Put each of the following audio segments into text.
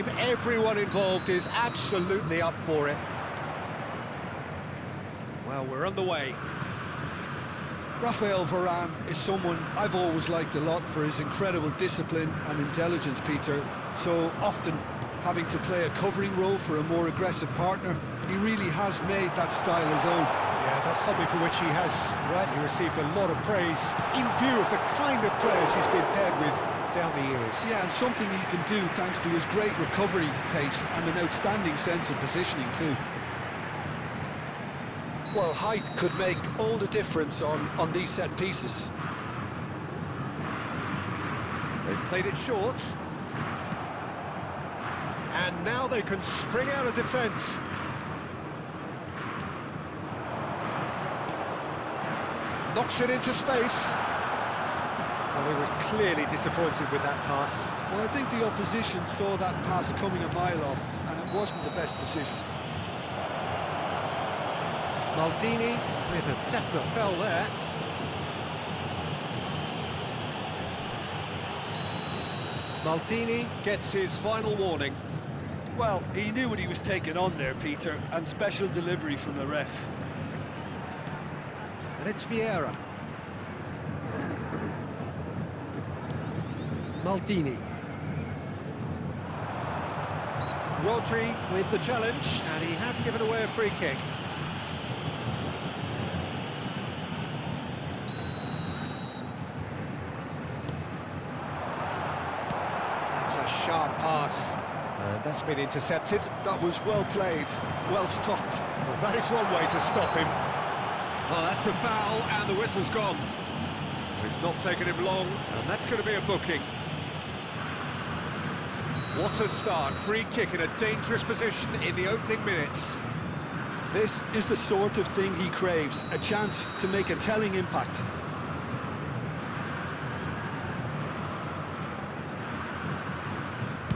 game, everyone involved is absolutely up for it. Well, we're underway. Raphael Varane is someone I've always liked a lot for his incredible discipline and intelligence, Peter. So often having to play a covering role for a more aggressive partner, he really has made that style his own. Yeah, that's something for which he has rightly received a lot of praise in view of the kind of players he's been paired with down the years. Yeah, and something he can do thanks to his great recovery pace and an outstanding sense of positioning too. Well, height could make all the difference on these set pieces. They've played it short. And now they can spring out of defence. Knocks it into space. Well, he was clearly disappointed with that pass. Well, I think the opposition saw that pass coming a mile off, and it wasn't the best decision. Maldini with a definite foul there. Maldini gets his final warning. Well, he knew what he was taking on there, Peter, and special delivery from the ref. And it's Vieira. Maldini. Rodri with the challenge, and he has given away a free kick. That's a sharp pass. And that's been intercepted. That was well played, well stopped. Well, that is one way to stop him. Oh, that's a foul, and the whistle's gone. It's not taken him long, and that's going to be a booking. What a start. Free kick in a dangerous position in the opening minutes. This is the sort of thing he craves, a chance to make a telling impact.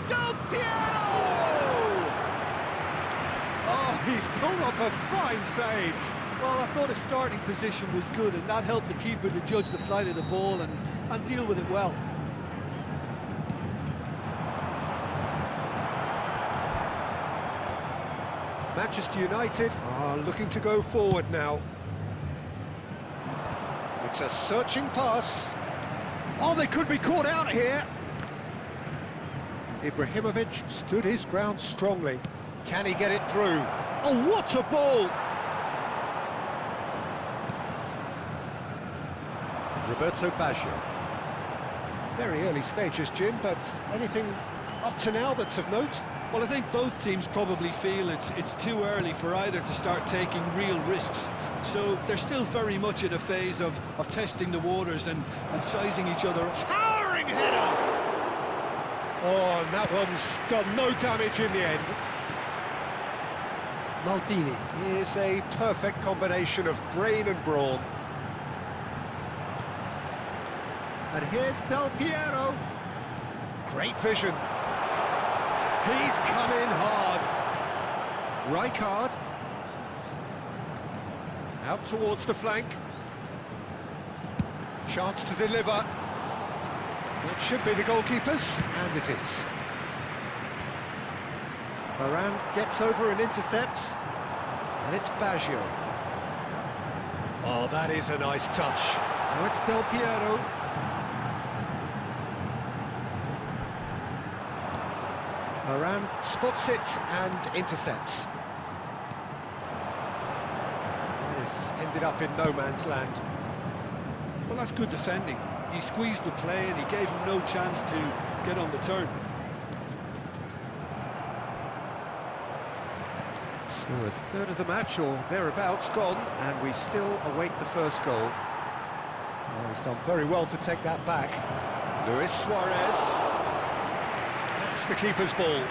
Del Piero! Oh, he's pulled off a fine save. Well, I thought his starting position was good, and that helped the keeper to judge the flight of the ball and deal with it well. Manchester United are looking to go forward now. It's a searching pass. Oh, they could be caught out here. Ibrahimovic stood his ground strongly. Can he get it through? Oh, what a ball! Roberto Baggio. Very early stages, Jim, but anything up to now that's of note? Well, I think both teams probably feel it's too early for either to start taking real risks. So they're still very much in a phase of testing the waters and sizing each other up. Towering header! Oh, and that one's done no damage in the end. Maldini is a perfect combination of brain and brawn. And here's Del Piero. Great vision. He's come in hard. Rijkaard. Out towards the flank. Chance to deliver. That should be the goalkeeper's, and it is. Varane gets over and intercepts. And it's Baggio. Oh, that is a nice touch. Now it's Del Piero. Varane spots it and intercepts. This ended up in no man's land. Well, that's good defending. He squeezed the play and he gave him no chance to get on the turn. So a third of the match or thereabouts gone, and we still await the first goal. Oh, he's done very well to take that back. Luis Suarez. That's the keeper's ball.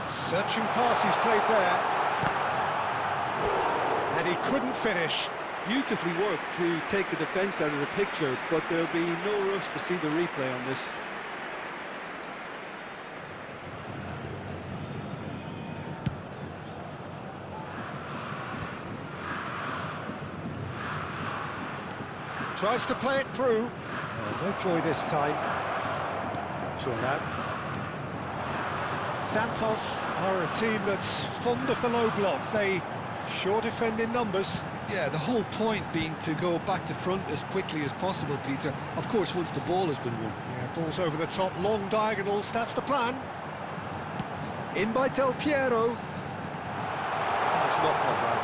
Searching pass he's played there. And he couldn't finish. Beautifully worked to take the defence out of the picture, but there'll be no rush to see the replay on this. Tries to play it through. No joy this time. Turan. Santos are a team that's fond of the low block. They sure defend in numbers. Yeah, the whole point being to go back to front as quickly as possible, Peter. Of course, once the ball has been won. Yeah, ball's over the top, long diagonals, that's the plan. In by Del Piero. It's not gone well.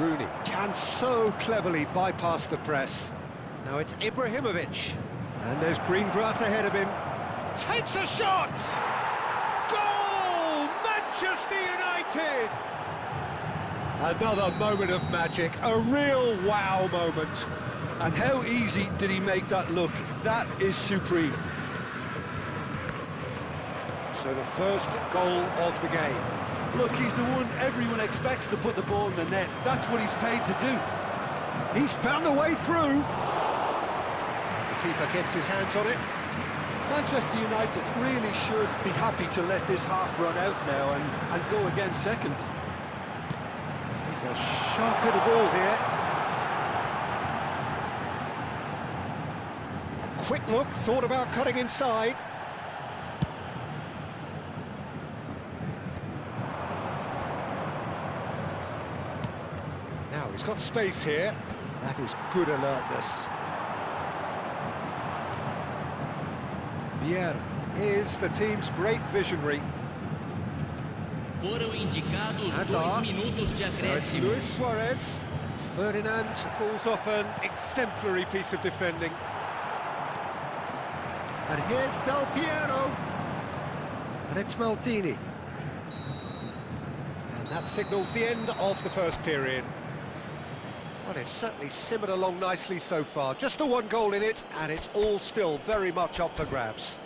Rooney can so cleverly bypass the press. Now it's Ibrahimovic. And there's green grass ahead of him. Takes a shot! Goal! Manchester United! Another moment of magic, a real wow moment. And how easy did he make that look? That is supreme. So the first goal of the game. Look, he's the one everyone expects to put the ball in the net. That's what he's paid to do. He's found a way through. The keeper gets his hands on it. Manchester United really should be happy to let this half run out now and go again second. He's a sharp little ball here. A quick look, thought about cutting inside. Now he's got space here. That is good alertness. Vieira is the team's great visionary. Foram indicados 2 Hazard. minutos de Now it's acréscimo. Luis Suarez. Ferdinand pulls off an exemplary piece of defending. And here's Del Piero. And it's Maldini. And that signals the end of the first period. Well, it's certainly simmered along nicely so far. Just the one goal in it, and it's all still very much up for grabs.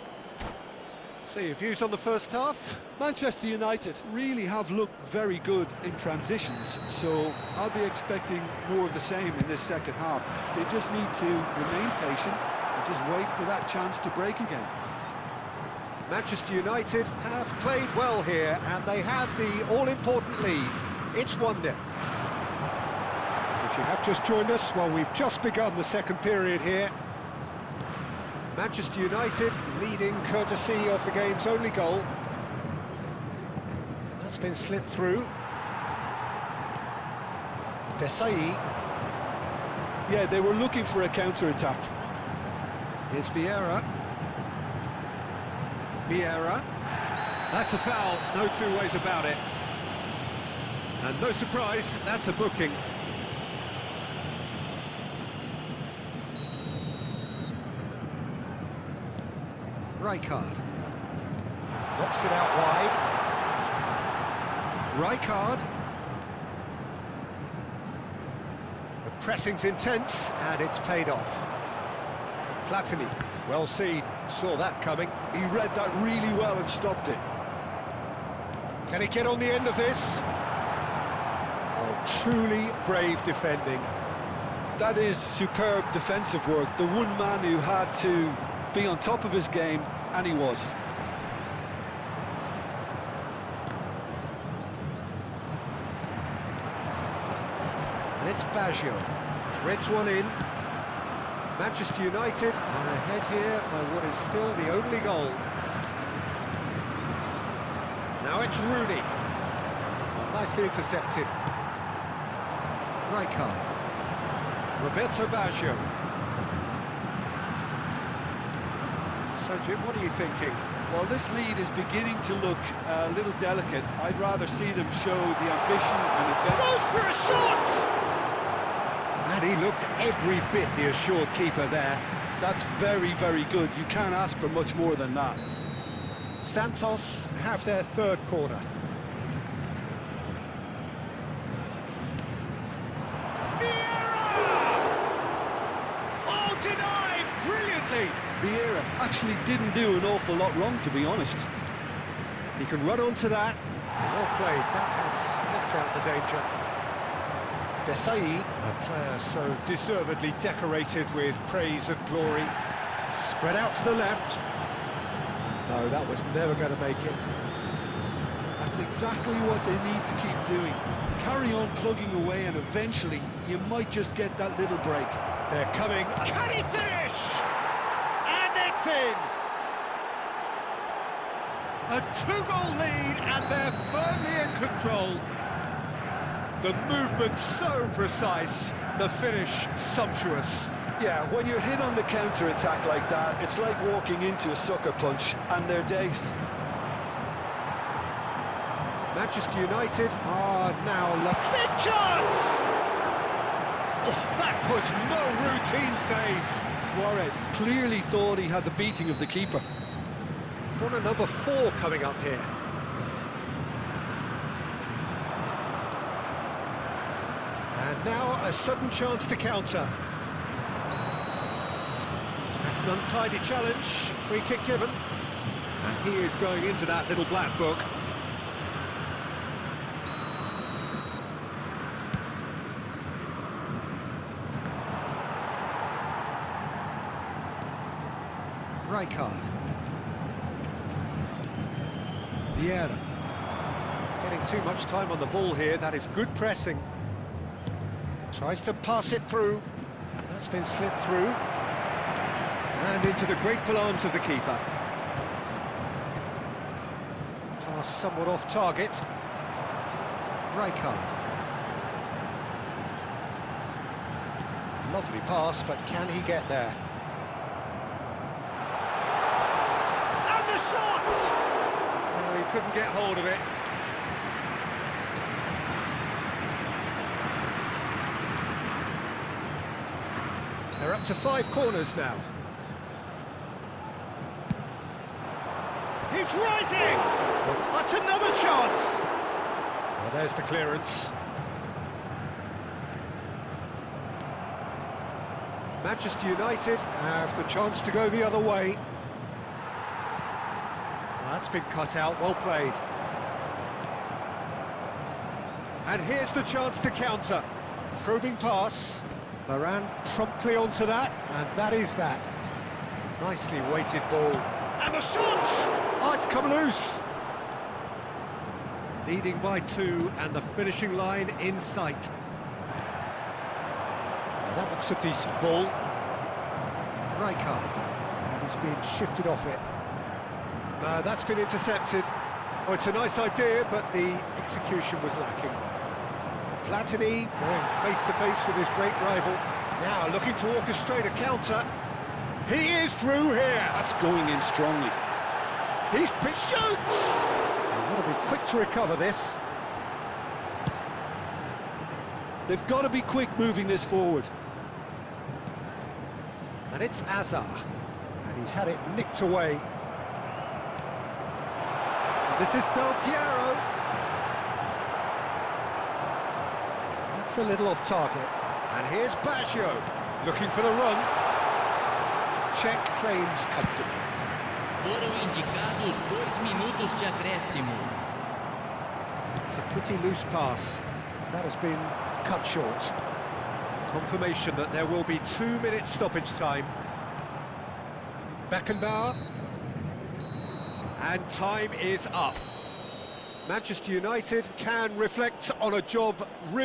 So your views on the first half? Manchester United really have looked very good in transitions, so I'll be expecting more of the same in this second half. They just need to remain patient and just wait for that chance to break again. Manchester United have played well here, and they have the all-important lead. It's 1-0. If you have just joined us, well, we've just begun the second period here. Manchester United leading courtesy of the game's only goal. That's been slipped through. Desai. Yeah, they were looking for a counter-attack. Here's Vieira. Vieira. That's a foul, no two ways about it. And no surprise, that's a booking. Rijkaard. Knocks it out wide. Rijkaard. The pressing's intense, and it's paid off. Platini, well seen, saw that coming. He read that really well and stopped it. Can he get on the end of this? Oh, truly brave defending. That is superb defensive work. The one man who had to be on top of his game, and he was. And it's Baggio. Threads one in. Manchester United are ahead here by what is still the only goal. Now it's Rooney. Oh, nicely intercepted. Rijkaard. Roberto Baggio. So, Jim, what are you thinking? Well, this lead is beginning to look a little delicate. I'd rather see them show the ambition and adventure. Goes for a shot! And he looked every bit the assured keeper there. That's very, very good. You can't ask for much more than that. Santos have their third corner. Denied brilliantly. Vieira actually didn't do an awful lot wrong, to be honest. He can run onto that. Well played. That has sniffed out the danger. Desai, a player so deservedly decorated with praise and glory. Spread out to the left. No, that was never going to make it. That's exactly what they need to keep doing. Carry carry on plugging away, and eventually you might just get that little break. They're coming. Can he finish? And it's in! A 2-goal lead, and they're firmly in control. The movement so precise, the finish sumptuous. Yeah, when you're hit on the counter-attack like that, it's like walking into a sucker punch, and they're dazed. Manchester United are now lucky. Big chance! Oh, that was no routine save. Suarez clearly thought he had the beating of the keeper. Corner number 4 coming up here. And now a sudden chance to counter. That's an untidy challenge, free kick given. And he is going into that little black book. Rijkaard. Vieira. Getting too much time on the ball here, that is good pressing. Tries to pass it through. That's been slipped through. And into the grateful arms of the keeper. Pass somewhat off target. Rijkaard. Lovely pass, but can he get there? And the shot! Oh, he couldn't get hold of it. They're up to 5 corners now. He's rising! That's another chance! Well, there's the clearance. Manchester United have the chance to go the other way. That's been cut out, well played. And here's the chance to counter. Probing pass. Varane promptly onto that, and that is that. Nicely weighted ball. And the shot! Oh, it's come loose. Leading by 2, and the finishing line in sight. Now that looks a decent ball. Rijkaard. And he's being shifted off it. That's been intercepted. Oh, it's a nice idea, but the execution was lacking. Platini going face-to-face with his great rival. Now looking to orchestrate a counter. He is through here. That's going in strongly. He's shoots! They've got to be quick to recover this. They've got to be quick moving this forward. And it's Azar. And he's had it nicked away. This is Del Piero. That's a little off target. And here's Baggio, looking for the run. Check claims comfortably. Foram indicados 2 minutos de acréscimo. It's a pretty loose pass. That has been cut short. Confirmation that there will be 2 minutes stoppage time. Beckenbauer. And time is up. Manchester United can reflect on a job really